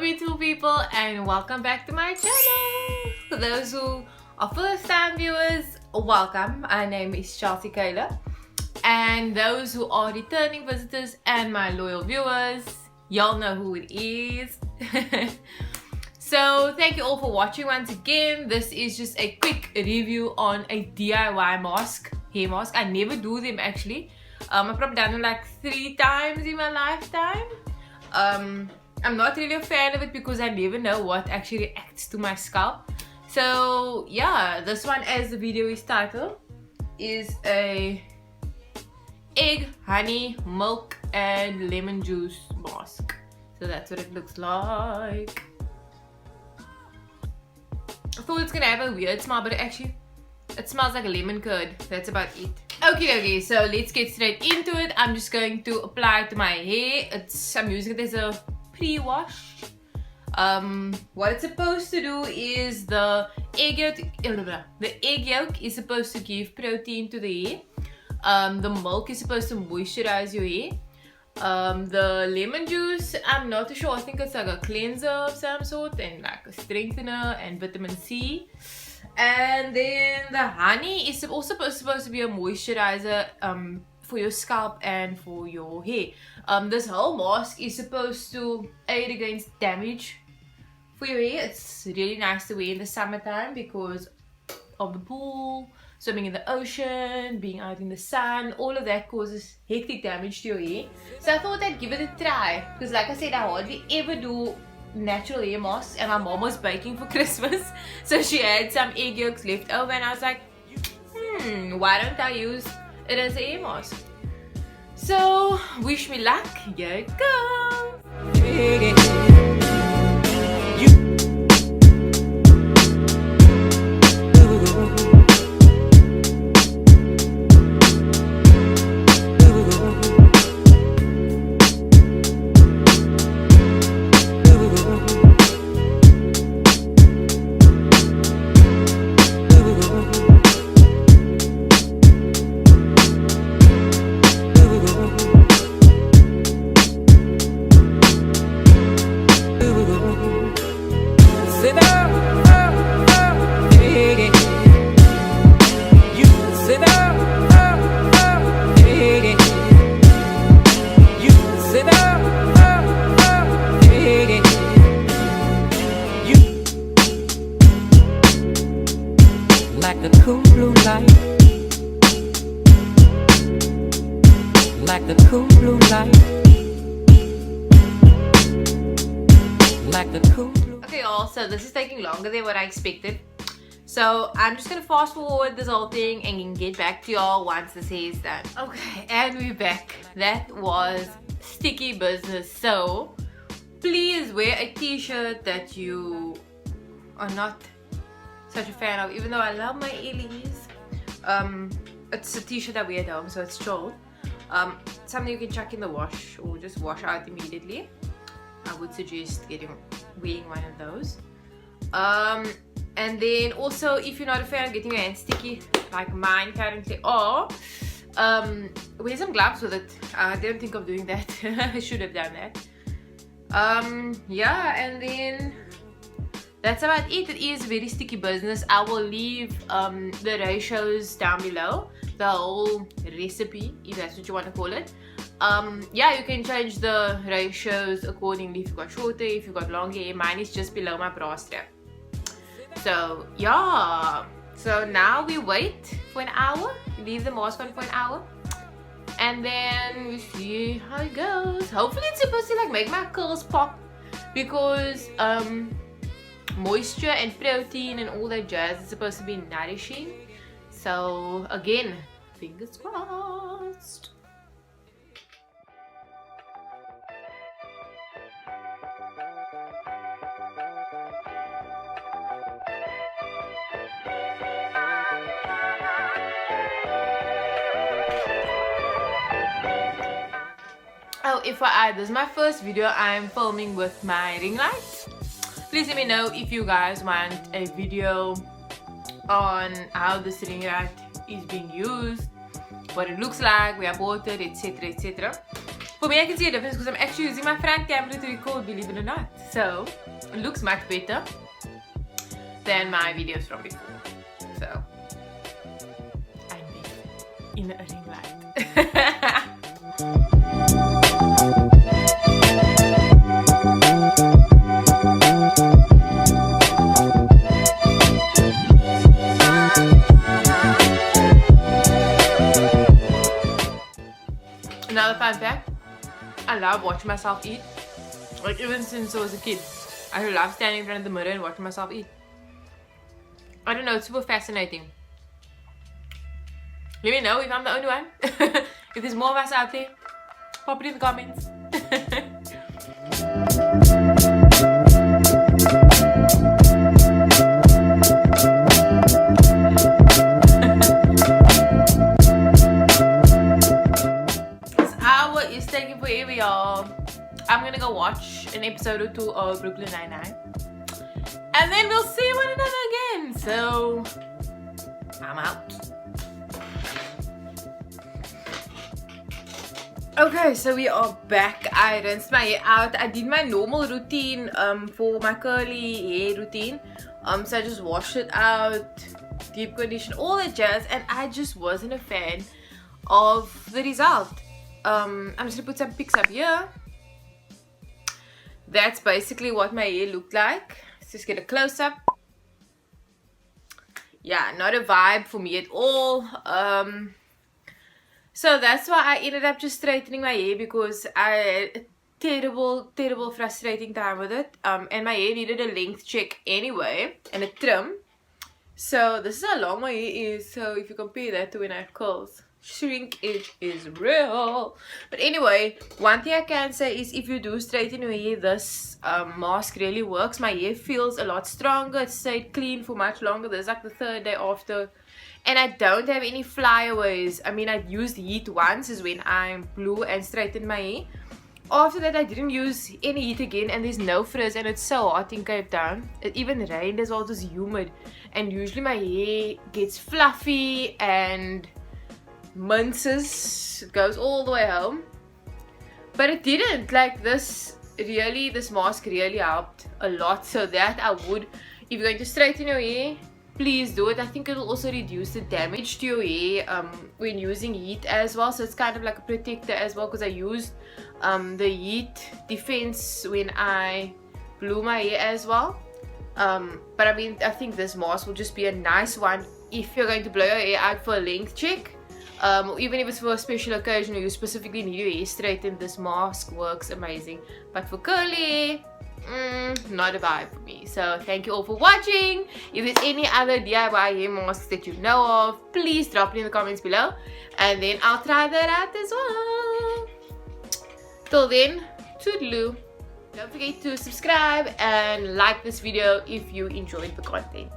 beautiful people, and welcome back to my channel. For those who are first time viewers, welcome. My name is Chelsea Kayla, and those who are returning visitors and my loyal viewers, y'all know who it is. So thank you all for watching once again. This is just a quick review on a DIY mask, hair mask. I never do them actually. I've probably done them like 3 times in my lifetime. I'm not really a fan of it because I never know what actually reacts to my scalp. So yeah, this one, as the video is titled, is a egg, honey, milk and lemon juice mask. So that's what it looks like. I thought it's gonna have a weird smell, but actually it smells like a lemon curd. That's about it. Okay, so let's get straight into it. I'm just going to apply it to my hair. I'm using it as a pre-wash. What it's supposed to do is the egg yolk is supposed to give protein to the hair. The milk is supposed to moisturize your hair. The lemon juice, I'm not too sure. I think it's like a cleanser of some sort and like a strengthener and vitamin C. And then the honey is also supposed to be a moisturizer for your scalp and for your hair. This whole mask is supposed to aid against damage for your hair. It's really nice to wear in the summertime because of the pool, swimming in the ocean, being out in the sun. All of that causes hectic damage to your hair. So I thought I'd give it a try because, like I said, I hardly ever do natural hair masks, and my mom was baking for Christmas, so she had some egg yolks left over, and I was like, why don't I use it as a hair mask? So wish me luck. Here it goes. Like the cool blue light, like the cool blue light, like the cool blue. Okay y'all, so this is taking longer than what I expected. So I'm just gonna fast forward this whole thing and get back to y'all once this hair is done. Okay, and we're back. That was sticky business. So please wear a t-shirt that you are not such a fan of, even though I love my Ellies. It's a t-shirt I wear at home, so it's chilled. Something you can chuck in the wash or just wash out immediately. I would suggest wearing one of those. And then also, if you're not a fan of getting your hands sticky like mine currently are, wear some gloves with it. I didn't think of doing that. I should have done that. Yeah, and then that's about it. It is very sticky business. I will leave the ratios down below, the whole recipe, if that's what you want to call it. Yeah, you can change the ratios accordingly if you've got shorter, if you've got long hair. Mine is just below my bra strap. So yeah, so now we wait for an hour, leave the mask on for an hour, and then we see how it goes. Hopefully it's supposed to like make my curls pop, because moisture and protein and all that jazz is supposed to be nourishing. So again, fingers crossed. Oh, FYI, this is my first video I'm filming with my ring light. Please let me know if you guys want a video on how this ring light is being used, what it looks like, where I bought it, etc, etc. For me, I can see a difference because I'm actually using my front camera to record, believe it or not. So, it looks much better than my videos from before. So, I'm better in a ring light. Another fun fact, I love watching myself eat. Like even since I was a kid, I love standing in front of the mirror and watching myself eat. I don't know, it's super fascinating. Let me know if I'm the only one. If there's more of us out there, pop it in the comments. Is taking forever, y'all. I'm gonna go watch an episode or two of Brooklyn Nine-Nine, and then we'll see one another again. So I'm out. Okay, so we are back. I rinsed my hair out. I did my normal routine for my curly hair routine. So I just washed it out, deep condition, all that jazz, and I just wasn't a fan of the result. I'm just gonna put some pics up here. That's basically what my hair looked like. Let's just get a close-up. Yeah, not a vibe for me at all. So that's why I ended up just straightening my hair, because I had a terrible frustrating time with it. And my hair needed a length check anyway, and a trim. So this is how long my hair is. So if you compare that to when I have curls, shrinkage is real. But anyway, one thing I can say is if you do straighten your hair, this mask really works. My hair feels a lot stronger. It stayed clean for much longer. This is like the third day after, and I don't have any flyaways. I mean, I used heat once, is when I blew and straightened my hair. After that, I didn't use any heat again, and there's no frizz, and it's so hot in Cape Town. It even rained as well. It was humid, and usually my hair gets fluffy and minces. It goes all the way home, but it didn't. Like this mask really helped a lot. So that I would, if you're going to straighten your hair, please do it. I think it'll also reduce the damage to your hair when using heat as well. So it's kind of like a protector as well, because I used the heat defense when I blew my hair as well. But I mean, I think this mask will just be a nice one if you're going to blow your hair out for a length check. Even if it's for a special occasion or you specifically need your hair straightened, this mask works amazing. But for curly, not a vibe for me. So thank you all for watching. If there's any other DIY hair masks that you know of, please drop it in the comments below, and then I'll try that out as well. Till then, toodaloo. Don't forget to subscribe and like this video if you enjoyed the content.